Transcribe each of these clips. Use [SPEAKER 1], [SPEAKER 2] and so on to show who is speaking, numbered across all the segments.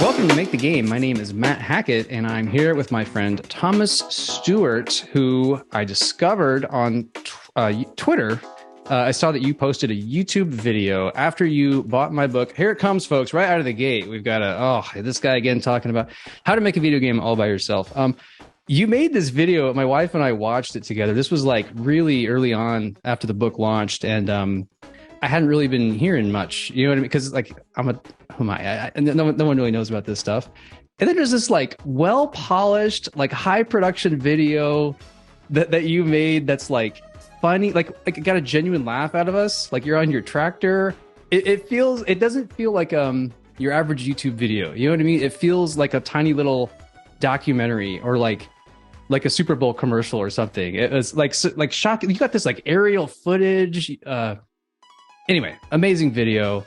[SPEAKER 1] Welcome to Make the Game. My name is Matt Hackett, and I'm here with my friend Thomas Stewart, who I discovered on Twitter. I saw that you posted a YouTube video after you bought my book. Here it comes, folks, right out of the gate. We've got this guy again talking about how to make a video game all by yourself. You made this video. My wife and I watched it together. This was like really early on after the book launched, and I hadn't really been hearing much, you know what I mean? Because like who am I? No one really knows about this stuff. And then there's this like well polished, like high production video that you made that's like funny, like it got a genuine laugh out of us. Like you're on your tractor. It doesn't feel like your average YouTube video. You know what I mean? It feels like a tiny little documentary or like a Super Bowl commercial or something. It was like shocking. You got this like aerial footage. Anyway, amazing video.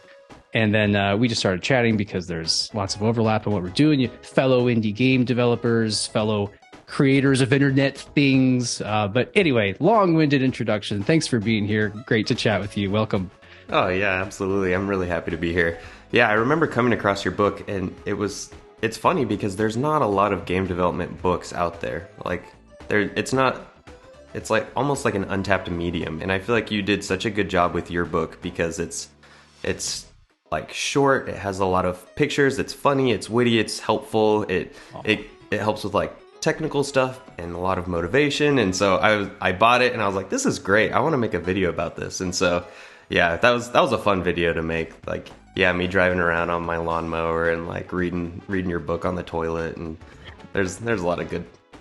[SPEAKER 1] And then we just started chatting because there's lots of overlap in what we're doing. You fellow indie game developers, fellow creators of internet things. But anyway, long-winded introduction. Thanks for being here. Great to chat with you. Welcome.
[SPEAKER 2] Oh, yeah, absolutely. I'm really happy to be here. Yeah, I remember coming across your book, and it's funny because there's not a lot of game development books out there. Like, it's like almost like an untapped medium. And I feel like you did such a good job with your book because it's like short, it has a lot of pictures, it's funny, it's witty, it's helpful, it helps with like technical stuff and a lot of motivation. And so I bought it and I was like, this is great, I want to make a video about this. And so yeah, that was a fun video to make. Like, yeah, me driving around on my lawnmower and like reading your book on the toilet, and there's a lot of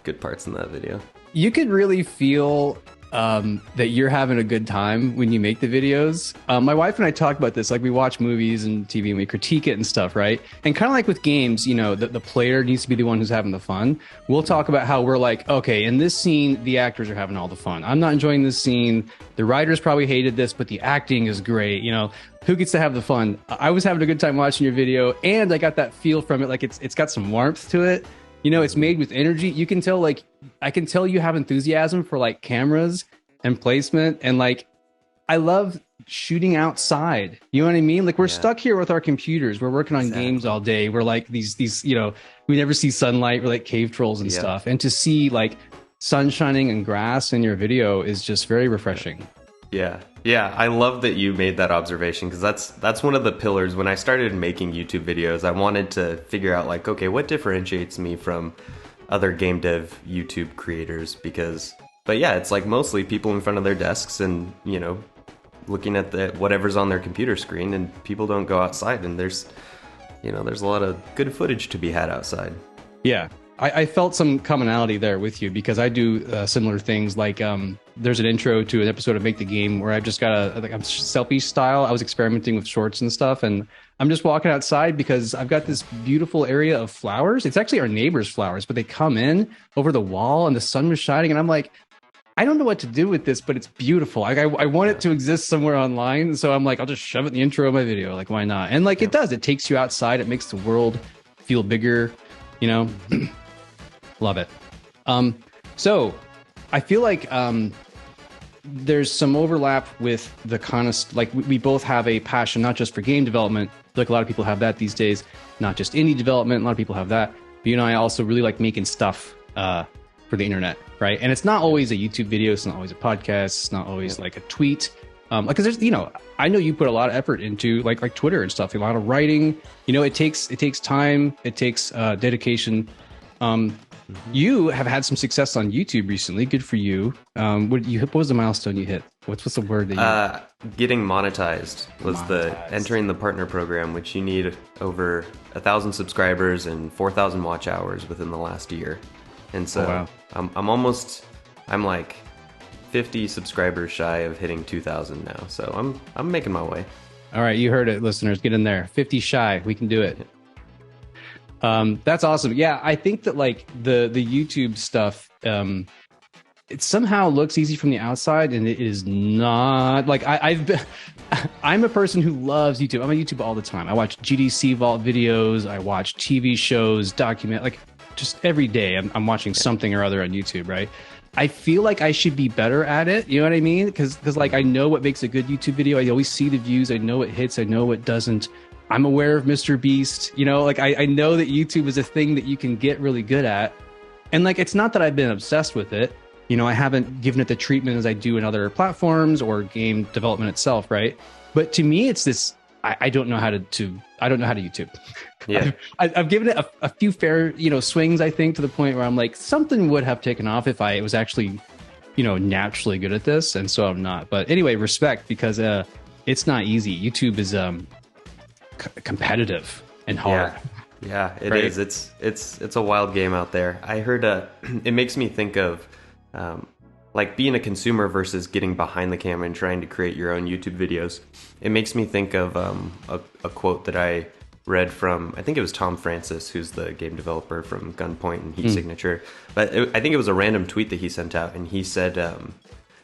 [SPEAKER 2] good parts in that video.
[SPEAKER 1] You could really feel that you're having a good time when you make the videos. My wife and I talk about this. Like, we watch movies and TV and we critique it and stuff, right? And kind of like with games, you know, the player needs to be the one who's having the fun. We'll talk about how we're like, okay, in this scene, the actors are having all the fun. I'm not enjoying this scene. The writers probably hated this, but the acting is great. You know, who gets to have the fun? I was having a good time watching your video, and I got that feel from it. Like, it's got some warmth to it. You know, it's made with energy. You can tell, like, I can tell you have enthusiasm for like cameras and placement. And like, I love shooting outside. You know what I mean? Like, we're stuck here with our computers. We're working on games all day. We're like these, you know, we never see sunlight. We're like cave trolls and stuff. And to see like sun shining and grass in your video is just very refreshing.
[SPEAKER 2] Yeah. Yeah, I love that you made that observation, because that's one of the pillars. When I started making YouTube videos, I wanted to figure out like, okay, what differentiates me from other game dev YouTube creators? But yeah, it's like mostly people in front of their desks and, you know, looking at whatever's on their computer screen, and people don't go outside, and there's a lot of good footage to be had outside.
[SPEAKER 1] Yeah. I felt some commonality there with you, because I do similar things. Like, there's an intro to an episode of Make the Game where I've just got I'm selfie style. I was experimenting with shorts and stuff, and I'm just walking outside because I've got this beautiful area of flowers. It's actually our neighbor's flowers, but they come in over the wall and the sun was shining, and I'm like, I don't know what to do with this, but it's beautiful. Like, I want it to exist somewhere online, so I'm like, I'll just shove it in the intro of my video. Like, why not? And like, it does. It takes you outside. It makes the world feel bigger, you know? Love it. So I feel like there's some overlap with the kind of like we both have a passion, not just for game development. Like, a lot of people have that these days, not just indie development. A lot of people have that. But you know, I also really like making stuff for the internet, right? And it's not always a YouTube video. It's not always a podcast. It's not always like a tweet. Because there's, you know, I know you put a lot of effort into like Twitter and stuff. A lot of writing. You know, it takes time. It takes dedication. You have had some success on YouTube recently. Good for you. What was the milestone you hit? What's the word that you
[SPEAKER 2] getting monetized was entering the partner program, which you need over 1,000 subscribers and 4,000 watch hours within the last year. And so I'm like 50 subscribers shy of hitting 2,000 now. So I'm making my way.
[SPEAKER 1] All right, you heard it, listeners. Get in there. 50 shy. We can do it. That's awesome. Yeah, I think that like the YouTube stuff, it somehow looks easy from the outside, and it is not. Like, I'm a person who loves YouTube. I'm on YouTube all the time. I watch GDC Vault videos. I watch TV shows, like just every day. I'm watching something or other on YouTube, right? I feel like I should be better at it. You know what I mean? Because like I know what makes a good YouTube video. I always see the views. I know what hits. I know what doesn't. I'm aware of Mr. Beast. You know, like I know that YouTube is a thing that you can get really good at. And like, it's not that I've been obsessed with it. You know, I haven't given it the treatment as I do in other platforms or game development itself, right? But to me, it's this. I don't know how to. I don't know how to YouTube.
[SPEAKER 2] Yeah,
[SPEAKER 1] I've given it a few fair, swings. I think to the point where I'm like, something would have taken off if I was actually, naturally good at this, and so I'm not. But anyway, respect, because it's not easy. YouTube is competitive and hard.
[SPEAKER 2] Yeah, it
[SPEAKER 1] right?
[SPEAKER 2] is. It's a wild game out there. I heard it makes me think of like being a consumer versus getting behind the camera and trying to create your own YouTube videos. It makes me think of a quote that I read from, I think it was Tom Francis, who's the game developer from Gunpoint and Heat Signature. But I think it was a random tweet that he sent out, and he said,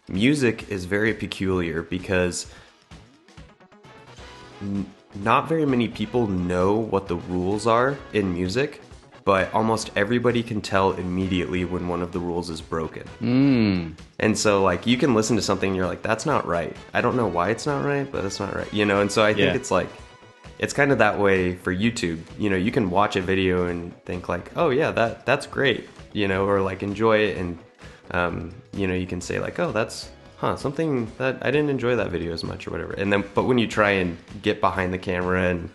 [SPEAKER 2] music is very peculiar because not very many people know what the rules are in music, but almost everybody can tell immediately when one of the rules is broken. And so like you can listen to something and you're like, that's not right. I don't know why it's not right, but it's not right. And so I think it's like, it's kind of that way for YouTube. You can watch a video and think like, oh yeah, that's great, or like enjoy it. And, you can say like, oh, that's something that I didn't enjoy that video as much or whatever. And then, but when you try and get behind the camera and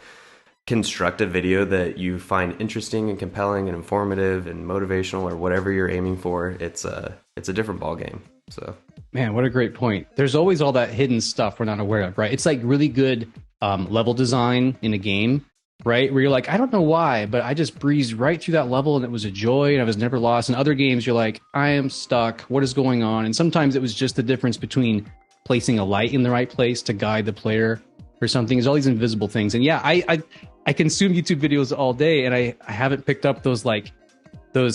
[SPEAKER 2] construct a video that you find interesting and compelling and informative and motivational or whatever you're aiming for, it's a different ball game. So,
[SPEAKER 1] man, what a great point. There's always all that hidden stuff we're not aware of, right? It's like really good level design in a game, right? Where you're like, I don't know why, but I just breezed right through that level and it was a joy and I was never lost. In other games, you're like, I am stuck. What is going on? And sometimes it was just the difference between placing a light in the right place to guide the player or something. There's all these invisible things. And yeah, I consume YouTube videos all day, and I haven't picked up those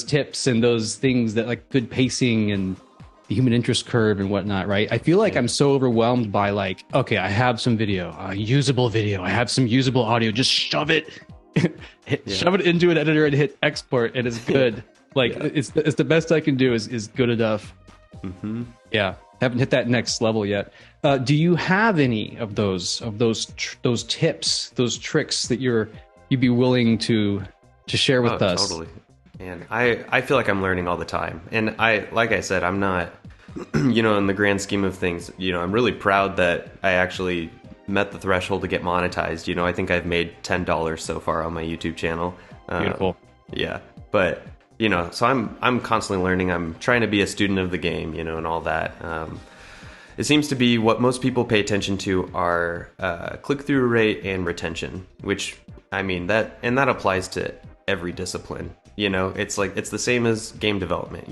[SPEAKER 1] tips and those things that like good pacing and the human interest curve and whatnot, right? I feel like I'm so overwhelmed by like, okay, I have some video, usable video, I have some usable audio, just shove it, shove it into an editor and hit export, and it's good. Like it's the best I can do is good enough. Yeah, haven't hit that next level yet. Do you have any of those tips, those tricks that you'd be willing to share with us?
[SPEAKER 2] Totally. And I feel like I'm learning all the time. And like I said, I'm not, in the grand scheme of things, I'm really proud that I actually met the threshold to get monetized. I think I've made $10 so far on my YouTube channel.
[SPEAKER 1] Beautiful.
[SPEAKER 2] Yeah. But, so I'm constantly learning. I'm trying to be a student of the game, and all that. It seems to be what most people pay attention to are click-through rate and retention, which, I mean, that applies to every discipline. It's like, it's the same as game development.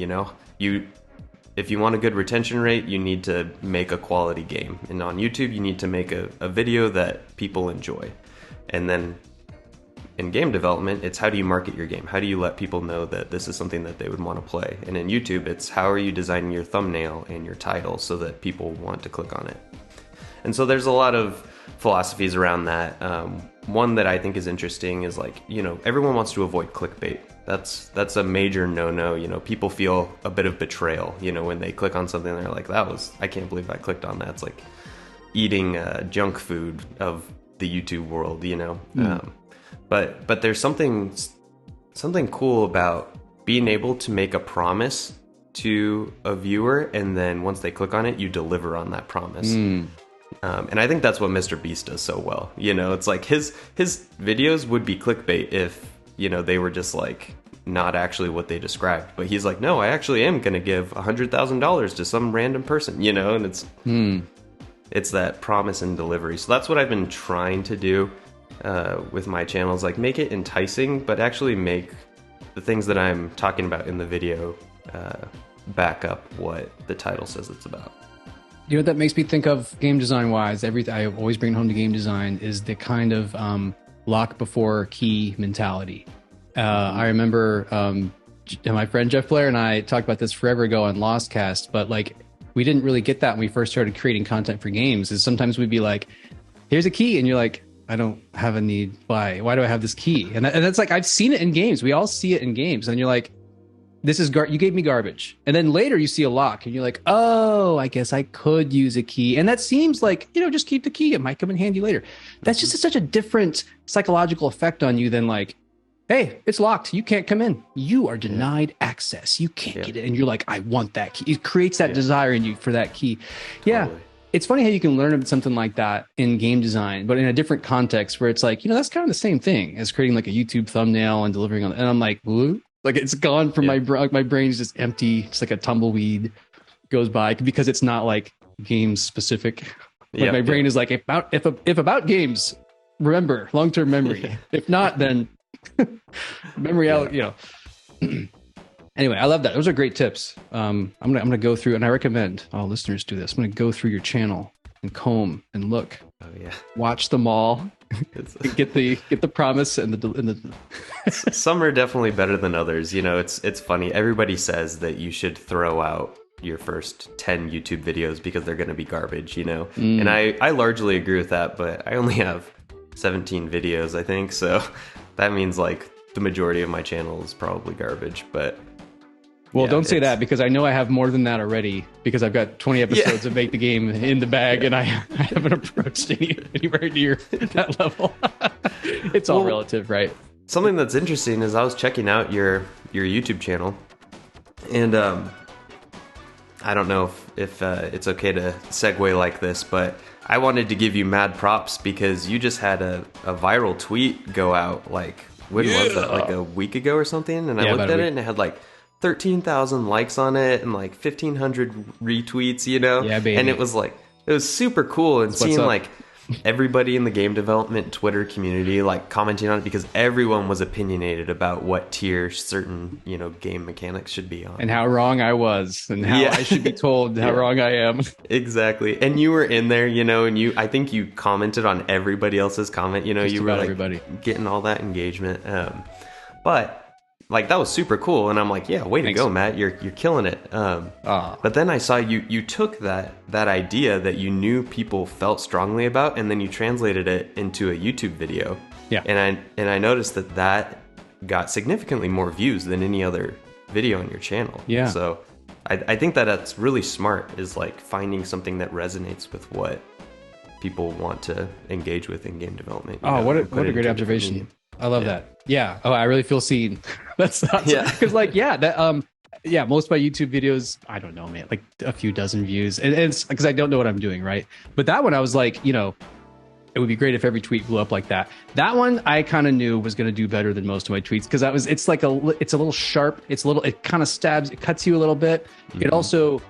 [SPEAKER 2] If you want a good retention rate, you need to make a quality game. And on YouTube, you need to make a video that people enjoy. And then in game development, it's how do you market your game? How do you let people know that this is something that they would want to play? And in YouTube, it's how are you designing your thumbnail and your title so that people want to click on it? And so there's a lot of philosophies around that. One that I think is interesting is like, everyone wants to avoid clickbait. That's a major no-no. People feel a bit of betrayal, when they click on something, they're like, I can't believe I clicked on that. It's like eating junk food of the YouTube world, But there's something cool about being able to make a promise to a viewer, and then once they click on it, you deliver on that promise. And I think that's what Mr. Beast does so well. It's like his videos would be clickbait if they were just like not actually what they described. But he's like, no, I actually am going to give $100,000 to some random person. And it's that promise and delivery. So that's what I've been trying to do with my channels, like make it enticing, but actually make the things that I'm talking about in the video back up what the title says it's about.
[SPEAKER 1] What that makes me think of game design wise, everything I always bring home to game design is the kind of lock before key mentality. I remember my friend Jeff Blair and I talked about this forever ago on Lostcast, but like we didn't really get that when we first started creating content for games. Is sometimes we'd be like, here's a key, and you're like, I don't have a need. Why do I have this key? And that's like, I've seen it in games. We all see it in games. And you're like, this is you gave me garbage. And then later you see a lock and you're like, oh, I guess I could use a key. And that seems like, just keep the key. It might come in handy later. That's just such a different psychological effect on you than like, hey, it's locked. You can't come in. You are denied access. You can't get it. And you're like, I want that key. It creates that desire in you for that key. Yeah. Totally. It's funny how you can learn something like that in game design, but in a different context where it's like, that's kind of the same thing as creating like a YouTube thumbnail and delivering on. And I'm like, woo? Like it's gone from my brain's just empty. It's like a tumbleweed goes by because it's not like game specific. Like my brain is like, if about games, remember long-term memory. If not, then memory out, Anyway, I love that. Those are great tips. I'm gonna go through, and I recommend all listeners do this. I'm gonna go through your channel and comb and look.
[SPEAKER 2] Oh yeah.
[SPEAKER 1] Watch them all. get the promise and the.
[SPEAKER 2] Some are definitely better than others. It's funny. Everybody says that you should throw out your first 10 YouTube videos because they're going to be garbage. And I largely agree with that. But I only have 17 videos, I think. So that means like the majority of my channel is probably garbage. But
[SPEAKER 1] well, don't say that because I know I have more than that already because I've got 20 episodes of Make the Game in the bag and I haven't approached anywhere near that level. It's all relative, right?
[SPEAKER 2] Something that's interesting is I was checking out your YouTube channel and I don't know if it's okay to segue like this, but I wanted to give you mad props because you just had a viral tweet go out like, when was that? Like a week ago or something? And I looked at it and it had like 13,000 likes on it and like 1,500 retweets,
[SPEAKER 1] Yeah, baby.
[SPEAKER 2] And it was super cool and seeing like everybody in the game development Twitter community like commenting on it because everyone was opinionated about what tier certain, game mechanics should be on.
[SPEAKER 1] And how wrong I was and how I should be told how wrong I am.
[SPEAKER 2] Exactly. And you were in there, and I think you commented on everybody else's comment, you were like everybody getting all that engagement. But like that was super cool, and I'm like, yeah, way to go, Matt. You're killing it. But then I saw you took that idea that you knew people felt strongly about, and then you translated it into a YouTube video. Yeah. And I noticed that got significantly more views than any other video on your channel. Yeah. So I think that's really smart. Is like finding something that resonates with what people want to engage with in game development.
[SPEAKER 1] What a great observation. I love that. Yeah. Oh, I really feel seen. That's awesome. Because most of my YouTube videos, I don't know, man, like a few dozen views. And it's because I don't know what I'm doing, right? But that one, I was like, it would be great if every tweet blew up like that. That one, I kind of knew was going to do better than most of my tweets because it's a little sharp. It kind of stabs, it cuts you a little bit. Mm-hmm. It also,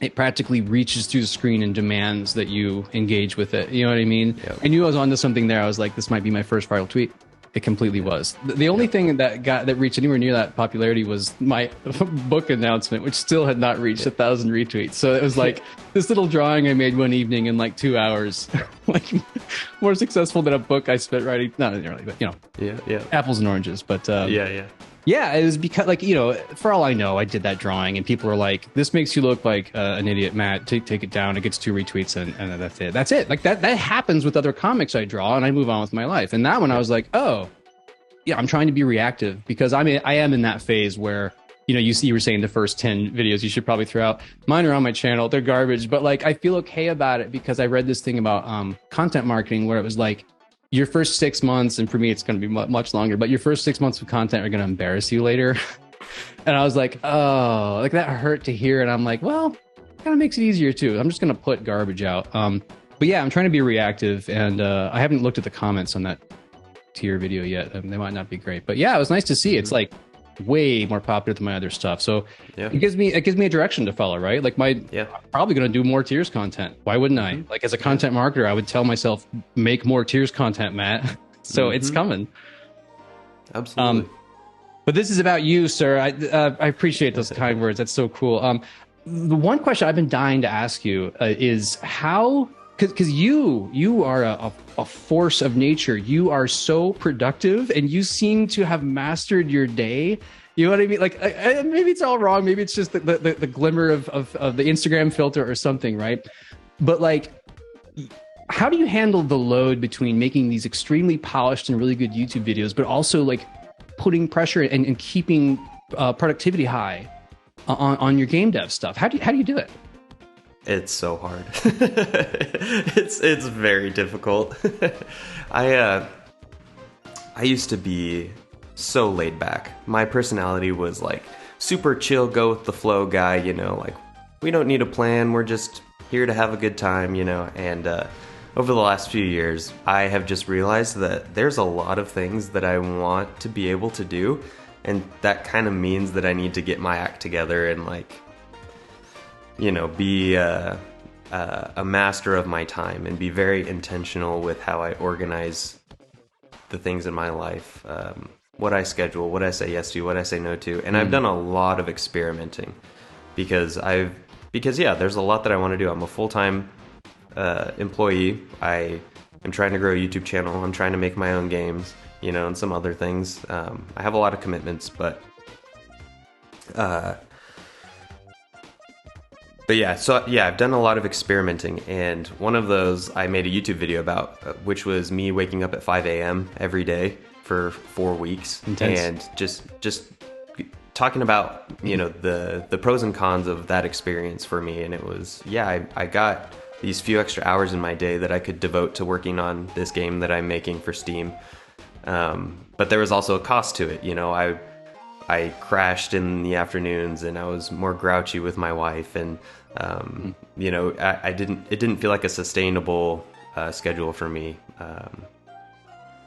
[SPEAKER 1] it practically reaches through the screen and demands that you engage with it. You know what I mean? Yep. I knew I was onto something there. I was like, this might be my first viral tweet. It completely was. The only thing that reached anywhere near that popularity was my book announcement, which still had not reached 1,000 retweets. So it was like this little drawing I made one evening in like 2 hours, like more successful than a book I spent writing. Not really, but apples and oranges. But yeah, it was because for all I know, I did that drawing and people were like, this makes you look like an idiot, Matt. Take it down. It gets 2 retweets and that's it. That's it. Like that happens with other comics I draw and I move on with my life. And that one I was like, oh, yeah, I'm trying to be reactive because I am in that phase where, you were saying the first 10 videos you should probably throw out. Mine are on my channel. They're garbage, but like I feel okay about it because I read this thing about content marketing where it was like, your first 6 months, and for me, it's going to be much longer, but your first 6 months of content are going to embarrass you later. And I was like, oh, like that hurt to hear. And I'm like, well, kind of makes it easier too. I'm just going to put garbage out. But yeah, I'm trying to be reactive and I haven't looked at the comments on that tier video yet. They might not be great, but yeah, it was nice to see. It's like way more popular than my other stuff. So it gives me a direction to follow, right? Like I'm probably going to do more tiers content. Why wouldn't I? Like as a content marketer, I would tell myself, make more tiers content, Matt. So it's coming.
[SPEAKER 2] Absolutely.
[SPEAKER 1] But this is about you, sir. I appreciate those kind words. That's so cool. The one question I've been dying to ask you is how, because you are a force of nature. You are so productive and you seem to have mastered your day. You know what I mean? Like maybe it's all wrong. Maybe it's just the glimmer of the Instagram filter or something, right? But like, how do you handle the load between making these extremely polished and really good YouTube videos, but also like putting pressure and keeping productivity high on your game dev stuff? How do you do it?
[SPEAKER 2] It's so hard. It's very difficult. I used to be so laid back. My personality was like super chill, go with the flow guy, you know, like we don't need a plan, we're just here to have a good time, you know. And over the last few years, I have just realized that there's a lot of things that I want to be able to do, and that kind of means that I need to get my act together and, like, you know, be a master of my time and be very intentional with how I organize the things in my life, what I schedule, what I say yes to, what I say no to. And I've done a lot of experimenting because yeah, there's a lot that I want to do. I'm a full-time employee. I am trying to grow a YouTube channel. I'm trying to make my own games, you know, and some other things. I have a lot of commitments, but yeah, so yeah, I've done a lot of experimenting, and one of those I made a YouTube video about, which was me waking up at 5 a.m. every day for 4 weeks.
[SPEAKER 1] Intense.
[SPEAKER 2] And just talking about, you know, the pros and cons of that experience for me. And it was, yeah, I got these few extra hours in my day that I could devote to working on this game that I'm making for Steam. But there was also a cost to it, you know. I crashed in the afternoons, and I was more grouchy with my wife, and you know, it didn't feel like a sustainable schedule for me.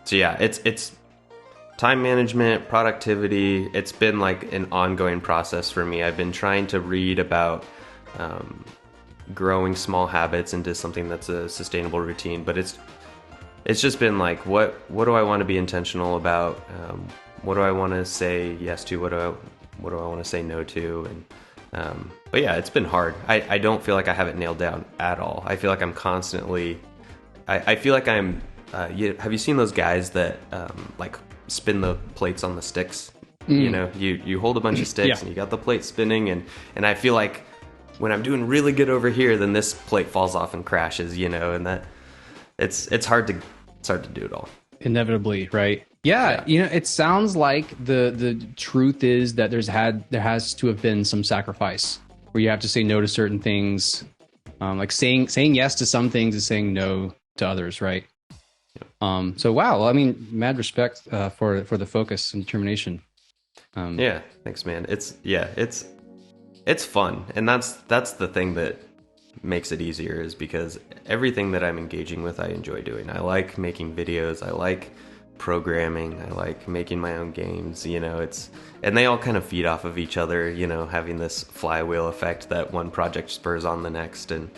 [SPEAKER 2] So yeah, it's time management, productivity. It's been like an ongoing process for me. I've been trying to read about growing small habits into something that's a sustainable routine, but it's just been like, what do I want to be intentional about? What do I want to say yes to? What do I want to say no to? And but yeah, it's been hard. I don't feel like I have it nailed down at all. I feel like I'm constantly. I feel like I'm. Have you seen those guys that like spin the plates on the sticks? You know, you hold a bunch of sticks and you got the plate spinning, and I feel like when I'm doing really good over here, then this plate falls off and crashes. You know, and that it's hard to do it all.
[SPEAKER 1] Inevitably, right? Yeah, you know, it sounds like the truth is that there has to have been some sacrifice where you have to say no to certain things, like saying yes to some things is saying no to others, right? So wow, well, I mean, mad respect for the focus and determination.
[SPEAKER 2] Yeah, thanks, man. It's fun, and that's the thing that makes it easier, is because everything that I'm engaging with, I enjoy doing. I like making videos. I like programming. I like making my own games, you know. And they all kind of feed off of each other, you know, having this flywheel effect that one project spurs on the next. And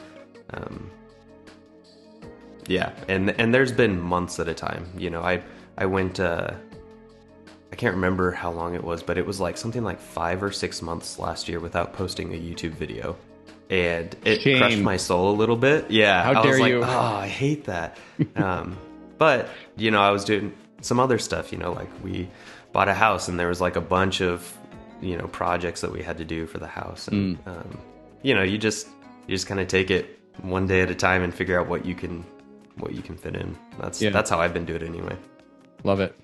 [SPEAKER 2] yeah, and there's been months at a time, you know. I went I can't remember how long it was, but it was like something like 5 or 6 months last year without posting a YouTube video. And it crushed my soul a little bit. Yeah,
[SPEAKER 1] how dare you?
[SPEAKER 2] Oh, I hate that. But you know, I was doing some other stuff. You know, like we bought a house, and there was like a bunch of, you know, projects that we had to do for the house. And you know, you just kind of take it one day at a time and figure out what you can fit in. That's how I've been doing it anyway.
[SPEAKER 1] Love it.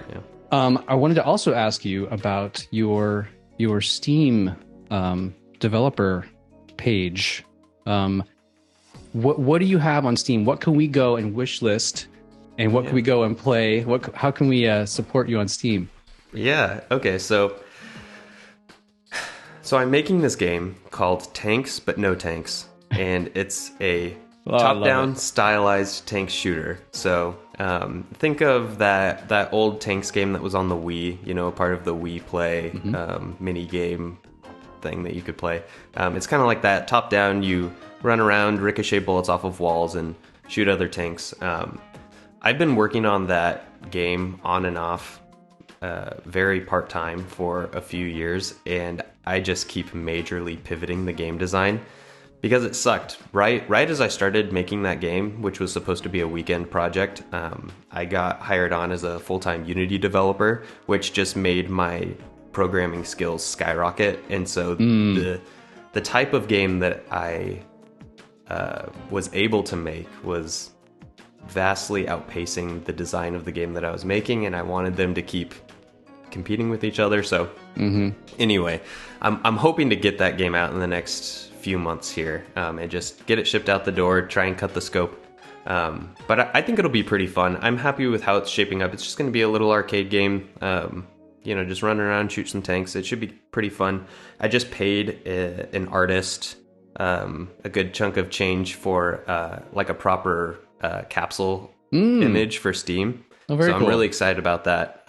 [SPEAKER 2] Yeah.
[SPEAKER 1] I wanted to also ask you about your Steam developer page. What do you have on Steam? What can we go and wish list, and what can we go and play? How can we support you on Steam?
[SPEAKER 2] Yeah. Okay. So I'm making this game called Tanks But No Tanks, and it's a top-down stylized tank shooter. So think of that old Tanks game that was on the Wii, you know, part of the Wii Play mini game thing that you could play. It's kind of like that. Top-down, you run around, ricochet bullets off of walls, and shoot other tanks. I've been working on that game on and off, very part-time for a few years, and I just keep majorly pivoting the game design because it sucked. Right as I started making that game, which was supposed to be a weekend project, I got hired on as a full-time Unity developer, which just made my programming skills skyrocket. And so the type of game that I was able to make was vastly outpacing the design of the game that I was making, and I wanted them to keep competing with each other. So anyway, I'm hoping to get that game out in the next few months here, and just get it shipped out the door, try and cut the scope. But I think it'll be pretty fun. I'm happy with how it's shaping up. It's just going to be a little arcade game, just run around, shoot some tanks. It should be pretty fun. I just paid an artist a good chunk of change for like a proper capsule image for Steam.
[SPEAKER 1] Oh, very
[SPEAKER 2] so
[SPEAKER 1] cool.
[SPEAKER 2] I'm really excited about that.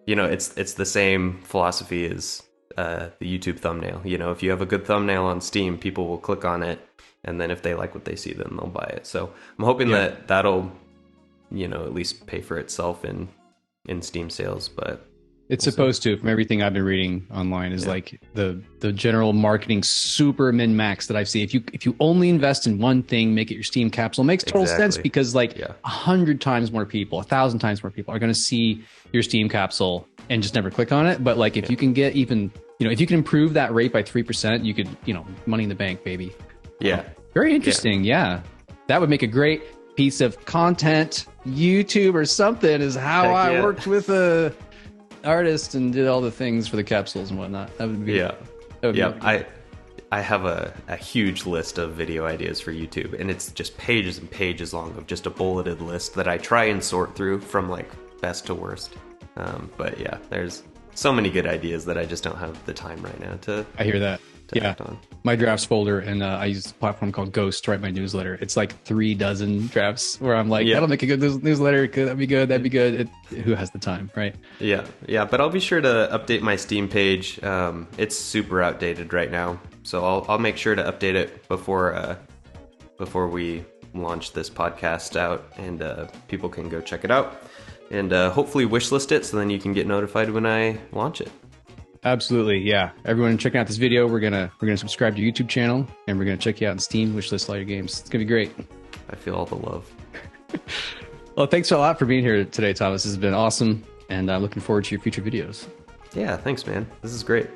[SPEAKER 2] It's the same philosophy as the YouTube thumbnail. If you have a good thumbnail on Steam, people will click on it, and then if they like what they see, then they'll buy it. So I'm hoping that'll at least pay for itself in Steam sales. But
[SPEAKER 1] it's supposed to, from everything I've been reading online, is like the general marketing super min max that I've seen. If you only invest in one thing, make it your Steam capsule, makes total sense, because 100 times more people, 1,000 times more people are going to see your Steam capsule and just never click on it. But like if you can get even, if you can improve that rate by 3%, you could, money in the bank, baby.
[SPEAKER 2] Yeah.
[SPEAKER 1] Very interesting. Yeah. That would make a great piece of content, YouTube or something, is how I worked with a artist and did all the things for the capsules and whatnot. That would be I have a huge list of video ideas for YouTube, and it's just pages and pages long of just a bulleted list that I try and sort through from like best to worst. But yeah, there's so many good ideas that I just don't have the time right now to. I hear that.
[SPEAKER 2] Act on.
[SPEAKER 1] My drafts folder, and I use a platform called Ghost to write my newsletter. It's like 3 dozen drafts where I'm like, that'll make a good newsletter. That'd be good. That'd be good. Who has the time, right? Yeah.
[SPEAKER 2] But I'll be sure to update my Steam page. It's super outdated right now, so I'll make sure to update it before we launch this podcast out, and people can go check it out, and hopefully wishlist it, so then you can get notified when I launch it.
[SPEAKER 1] Absolutely, yeah. Everyone checking out this video, we're gonna subscribe to your YouTube channel, and we're gonna check you out on Steam, wishlist all your games. It's gonna be great.
[SPEAKER 2] I feel all the love.
[SPEAKER 1] Well, thanks a lot for being here today, Thomas. This has been awesome, and I'm looking forward to your future videos.
[SPEAKER 2] Yeah, thanks, man. This is great.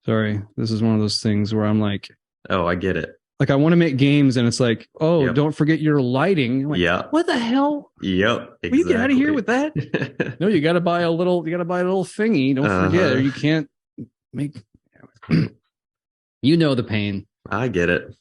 [SPEAKER 1] Sorry, this is one of those things where I'm like,
[SPEAKER 2] oh, I get it.
[SPEAKER 1] Like, I want to make games, and it's like, oh, don't forget your lighting. Like, what the hell?
[SPEAKER 2] Yep. Exactly.
[SPEAKER 1] Will you get out of here with that? No, you got to buy a little thingy. Don't forget, or you can't make. You know the pain.
[SPEAKER 2] I get it.